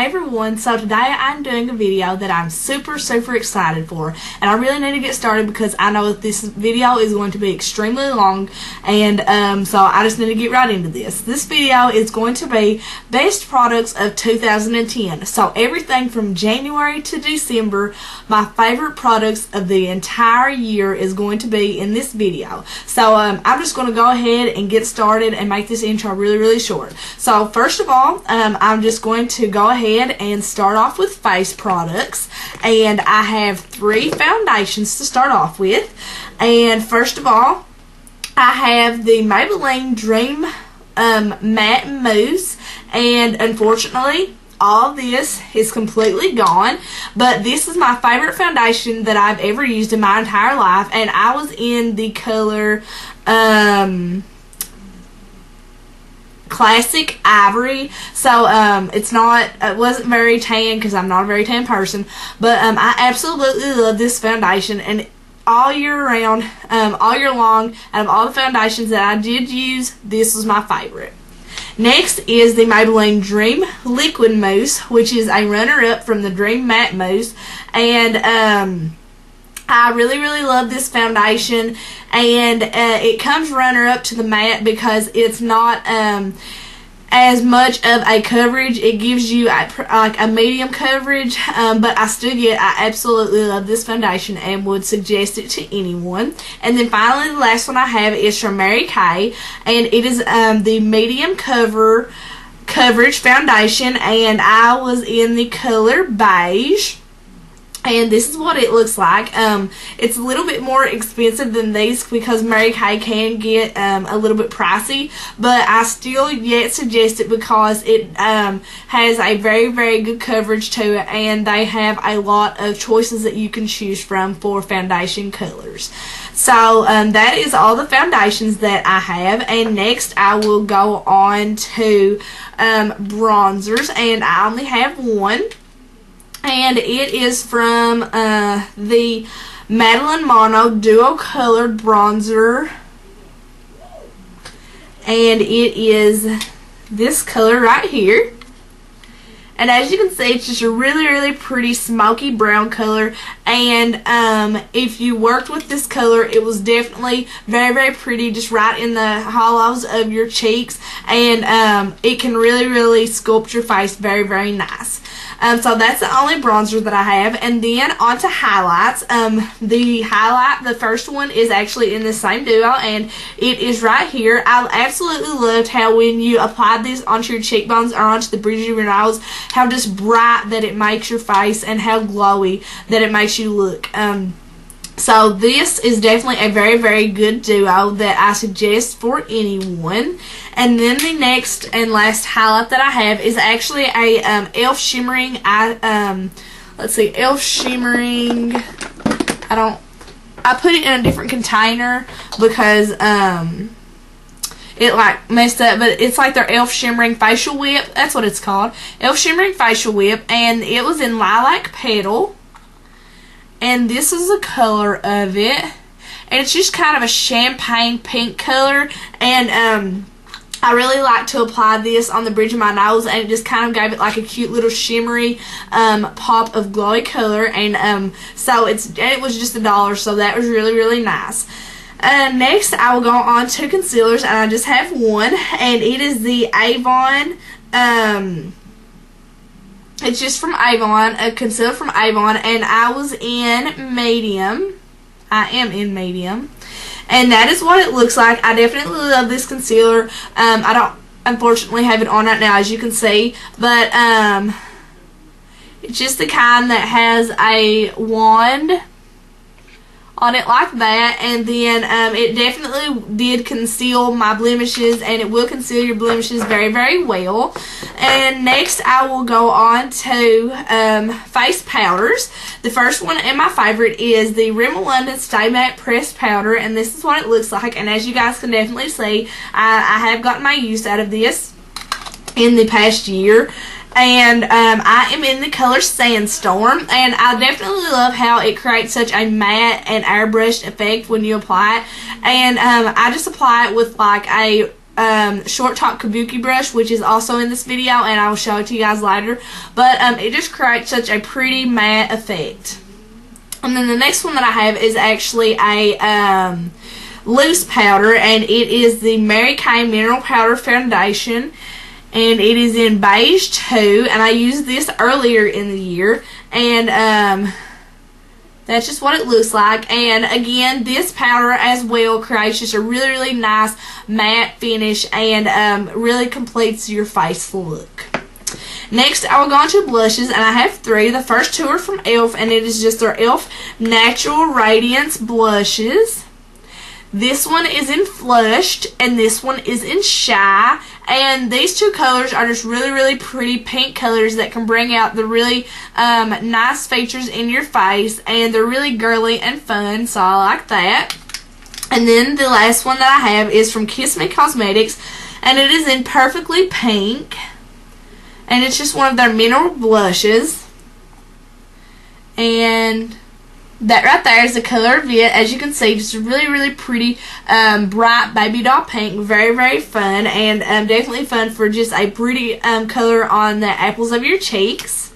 everyone, so today I'm doing a video that I'm super excited for, and I really need to get started because I know that this video is going to be extremely long, and so I just need to get right into this. This video is going to be best products of 2010, so everything from January to December, my favorite products of the entire year is going to be in this video. So I'm just going to go ahead and get started and make this intro really short. So first of all, I'm just going to go ahead and start off with face products, and I have 3 foundations to start off with. And first of all, I have the Maybelline Dream Matte Mousse, and unfortunately all this is completely gone, but this is my favorite foundation that I've ever used in my entire life, and I was in the color Classic Ivory. So it wasn't very tan because I'm not a very tan person, but I absolutely love this foundation, and all year round, all year long, out of all the foundations that I did use, this was my favorite. Next is the Maybelline Dream Liquid Mousse, which is a runner-up from the Dream Matte Mousse, and I really love this foundation, and it comes runner-up to the matte because it's not as much of a coverage. It gives you like a medium coverage, but I absolutely love this foundation and would suggest it to anyone. And then finally, the last one I have is from Mary Kay, and it is the medium coverage foundation, and I was in the color beige. And this is what it looks like. It's a little bit more expensive than these because Mary Kay can get a little bit pricey, but I still yet suggest it because it has a very good coverage to it, and they have a lot of choices that you can choose from for foundation colors. So that is all the foundations that I have, and next I will go on to bronzers, and I only have one. And it is from the Madeline Mono Duo Colored Bronzer, and it is this color right here. And as you can see, it's just a really pretty smoky brown color, and if you worked with this color, it was definitely very pretty, just right in the hollows of your cheeks, and it can really sculpt your face very nice. So that's the only bronzer that I have. And then on to highlights. The first one is actually in the same duo, and it is right here. I absolutely loved how when you applied this onto your cheekbones or onto the bridge of your nose, how just bright that it makes your face and how glowy that it makes you look. So this is definitely a very good duo that I suggest for anyone. And then the next and last highlight that I have is actually a e.l.f. shimmering. Let's see, e.l.f. shimmering. I put it in a different container because it like messed up, but it's like their e.l.f. shimmering facial whip. That's what it's called, e.l.f. shimmering facial whip, and it was in Lilac Petal. And this is the color of it, and it's just kind of a champagne pink color, and I really like to apply this on the bridge of my nose, and it just kind of gave it like a cute little shimmery pop of glowy color, and so it was just $1, so that was really nice. Next I will go on to concealers, and I just have one, and it is the Avon it's just from Avon, a concealer from Avon, and I was in medium. I am in medium, and that is what it looks like. I definitely love this concealer. I don't unfortunately have it on right now, as you can see, but it's just the kind that has a wand on it like that, and then it definitely did conceal my blemishes, and it will conceal your blemishes very well. And next I will go on to face powders. The first one and my favorite is the Rimmel London Stay Matte Pressed Powder, and this is what it looks like. And as you guys can definitely see, I have gotten my use out of this in the past year. And I am in the color Sandstorm, and I definitely love how it creates such a matte and airbrushed effect when you apply it. And I just apply it with like a short top kabuki brush, which is also in this video, and I will show it to you guys later. But it just creates such a pretty matte effect. And then the next one that I have is actually a loose powder, and it is the Mary Kay Mineral Powder Foundation, and it is in beige 2, and I used this earlier in the year, and that's just what it looks like. And again, this powder as well creates just a really, really nice matte finish, and really completes your face look. Next, I will go on to blushes, and I have 3. The first 2 are from e.l.f., and it is just their e.l.f. Natural Radiance blushes. This one is in Flushed, and this one is in Shy. And these 2 colors are just really, really pretty pink colors that can bring out the really nice features in your face. And they're really girly and fun, so I like that. And then the last one that I have is from Kiss Me Cosmetics, and it is in Perfectly Pink. And it's just one of their mineral blushes. And that right there is the color of it. As you can see, just a really, really pretty bright baby doll pink. Very, very fun, and definitely fun for just a pretty color on the apples of your cheeks.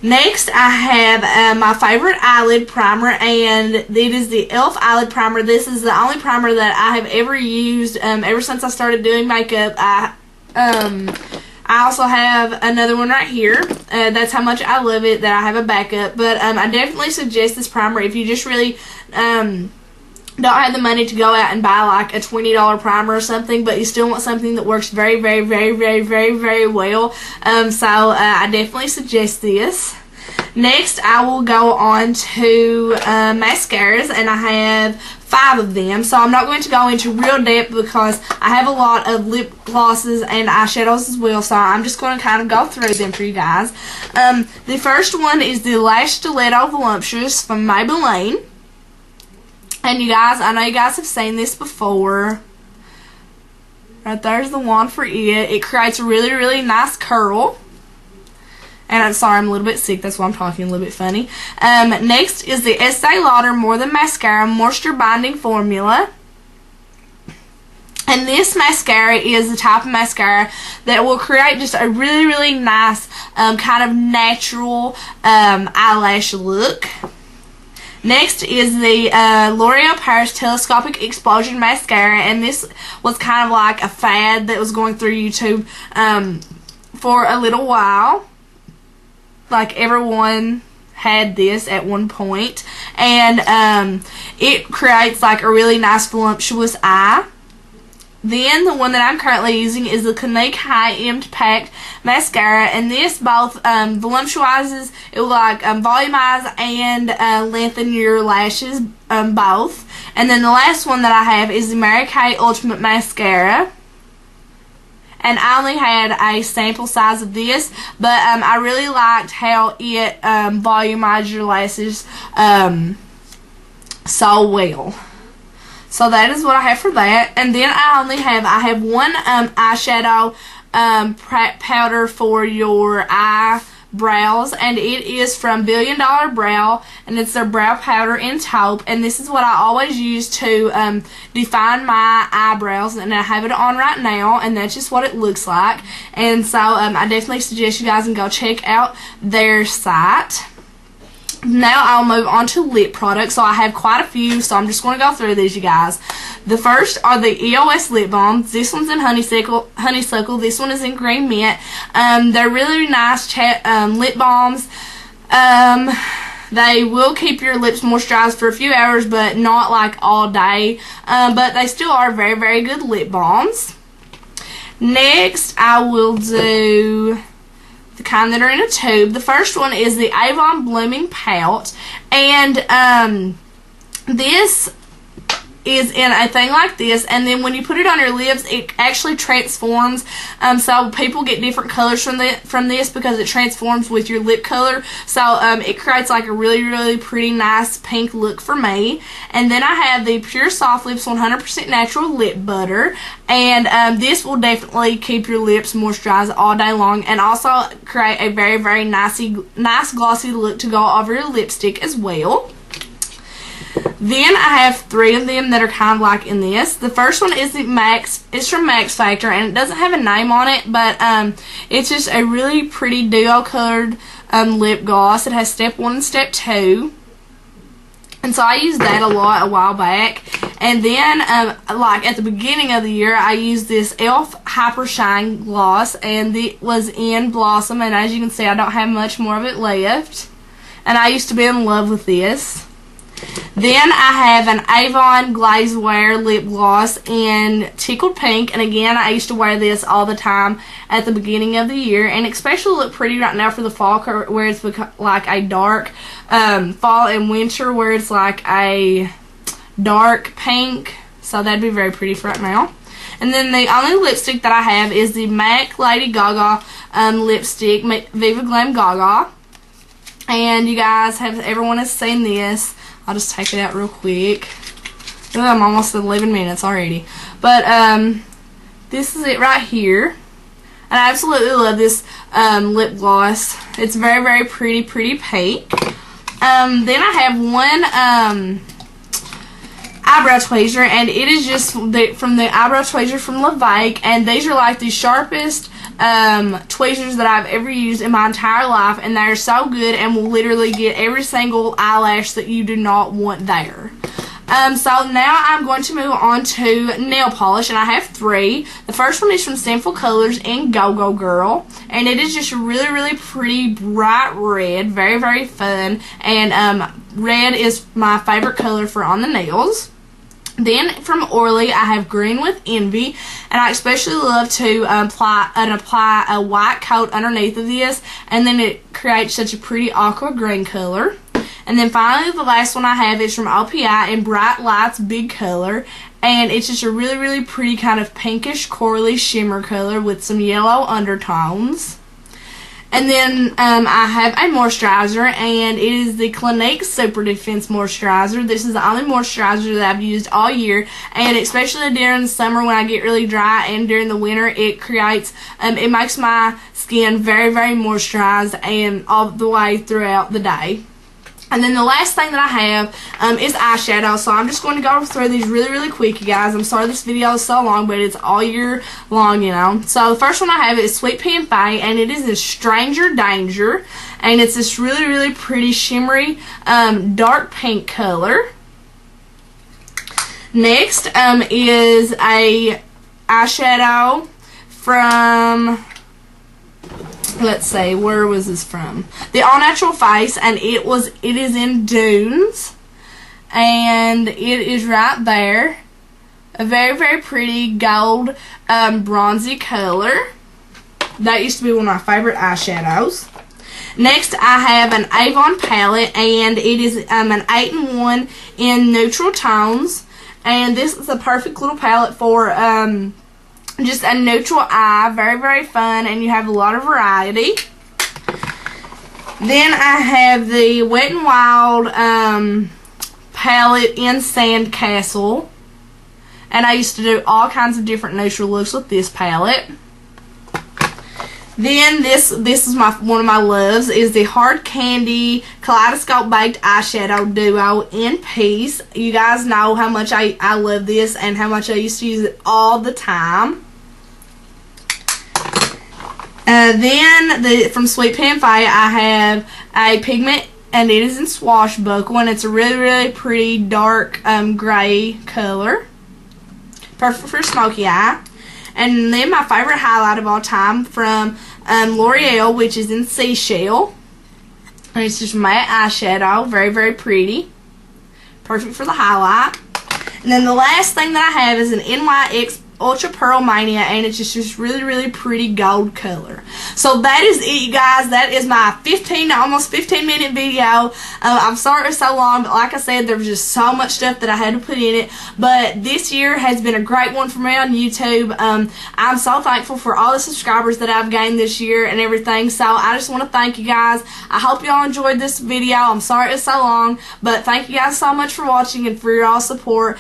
Next, I have my favorite eyelid primer, and it is the e.l.f. eyelid primer. This is the only primer that I have ever used ever since I started doing makeup. I also have another one right here. That's how much I love it that I have a backup. But I definitely suggest this primer if you just really don't have the money to go out and buy like a $20 primer or something, but you still want something that works very, very, very, very, very, very well. So I definitely suggest this. Next, I will go on to mascaras, and I have 5 of them. So I'm not going to go into real depth because I have a lot of lip glosses and eyeshadows as well. So I'm just going to kind of go through them for you guys. The first one is the Lash Stiletto Voluptuous from Maybelline. And you guys, I know you guys have seen this before. Right there's the one for it. It creates a really, really nice curl. And I'm sorry, I'm a little bit sick. That's why I'm talking a little bit funny. Next is the Estee Lauder More Than Mascara Moisture Binding Formula. And this mascara is the type of mascara that will create just a really, really nice kind of natural eyelash look. Next is the L'Oreal Paris Telescopic Explosion Mascara, and this was kind of like a fad that was going through YouTube for a little while. Like everyone had this at one point, and it creates like a really nice voluptuous eye. Then the one that I'm currently using is the Clinique High Impact Mascara, and this both voluptuizes, it will like volumize and lengthen your lashes both. And then the last one that I have is the Mary Kay Ultimate Mascara. And I only had a sample size of this, but I really liked how it volumized your lashes so well. So that is what I have for that. And then I have one eyeshadow powder for your eyebrows, and it is from Billion Dollar Brow, and it's their brow powder in taupe. And this is what I always use to define my eyebrows, and I have it on right now, and that's just what it looks like. And so I definitely suggest you guys can go check out their site. Now I'll move on to lip products. So I have quite a few, so I'm just going to go through these, you guys. The first are the EOS lip balms. This one's in honeysuckle. This one is in green mint. They're really nice lip balms. They will keep your lips moisturized for a few hours, but not like all day. But they still are very, very good lip balms. Next, I will do the kind that are in a tube. The first one is the Avon Blooming Pout, and this is in a thing like this, and then when you put it on your lips, it actually transforms. So people get different colors from this because it transforms with your lip color. So it creates like a really, really pretty, nice pink look for me. And then I have the Pure Soft Lips 100% Natural Lip Butter, and this will definitely keep your lips moisturized all day long, and also create a very, very nice glossy look to go over your lipstick as well. Then I have 3 of them that are kind of like in this. The first one is it's from Max Factor, and it doesn't have a name on it, but it's just a really pretty duo colored lip gloss. It has step 1 and step 2. And so I used that a lot a while back. And then, like at the beginning of the year, I used this e.l.f. Hyper Shine Gloss, and it was in Blossom. And as you can see, I don't have much more of it left. And I used to be in love with this. Then I have an Avon Glazewear lip gloss in Tickled Pink, and again I used to wear this all the time at the beginning of the year, and especially look pretty right now for the fall where it's like a dark fall and winter where it's like a dark pink, so that'd be very pretty for right now. And then the only lipstick that I have is the MAC Lady Gaga lipstick, Viva Glam Gaga, and you guys everyone has seen this. I'll just take it out real quick. I'm almost at 11 minutes already. But this is it right here. And I absolutely love this lip gloss. It's very, very pretty pink. Then I have one eyebrow tweezer, and it is just from the eyebrow tweezer from Levaque, and these are like the sharpest tweezers that I've ever used in my entire life, and they're so good and will literally get every single eyelash that you do not want there. So now I'm going to move on to nail polish, and I have 3. The first one is from Sinful Colors in Go Go Girl, and it is just a really pretty bright red, very fun, and red is my favorite color for on the nails. Then from Orly, I have Green with Envy, and I especially love to apply a white coat underneath of this, and then it creates such a pretty aqua green color. And then finally, the last one I have is from OPI in Bright Lights Big Color, and it's just a really pretty kind of pinkish corally shimmer color with some yellow undertones. And then I have a moisturizer, and it is the Clinique Super Defense Moisturizer. This is the only moisturizer that I've used all year, and especially during the summer when I get really dry, and during the winter, it creates, it makes my skin very moisturized and all the way throughout the day. And then the last thing that I have is eyeshadow, so I'm just going to go through these really quick, you guys. I'm sorry this video is so long, but it's all year long, you know. So the first one I have is Sweet Pea and Faye, and it is this Stranger Danger, and it's this really pretty shimmery dark pink color. Next is a eyeshadow from, let's see, where was this from? The All Natural Face, and it is in Dunes, and it is right there. A very pretty gold bronzy color. That used to be one of my favorite eyeshadows. Next, I have an Avon palette, and it is an 8-in-1 in neutral tones, and this is a perfect little palette for just a neutral eye. Very fun, and you have a lot of variety. Then I have the Wet n Wild palette in Sandcastle, and I used to do all kinds of different neutral looks with this palette. Then this is one of my loves, is the Hard Candy Kaleidoscope Baked Eyeshadow Duo in Peace. You guys know how much I love this and how much I used to use it all the time. Then from Sweet Pea and Faye, I have a pigment, and it is in Swashbuckle, and it's a really pretty dark gray color. Perfect for smoky eye. And then my favorite highlight of all time from L'Oreal, which is in Seashell. And it's just matte eyeshadow. Very pretty. Perfect for the highlight. And then the last thing that I have is an NYX Ultra Pearl Mania, and it's just really pretty gold color. So that is it, you guys. That is my almost 15 minute video. I'm sorry it was so long, but like I said, there was just so much stuff that I had to put in it. But this year has been a great one for me on YouTube. I'm so thankful for all the subscribers that I've gained this year and everything. So I just want to thank you guys. I hope y'all enjoyed this video. I'm sorry it was so long, but thank you guys so much for watching and for your all support.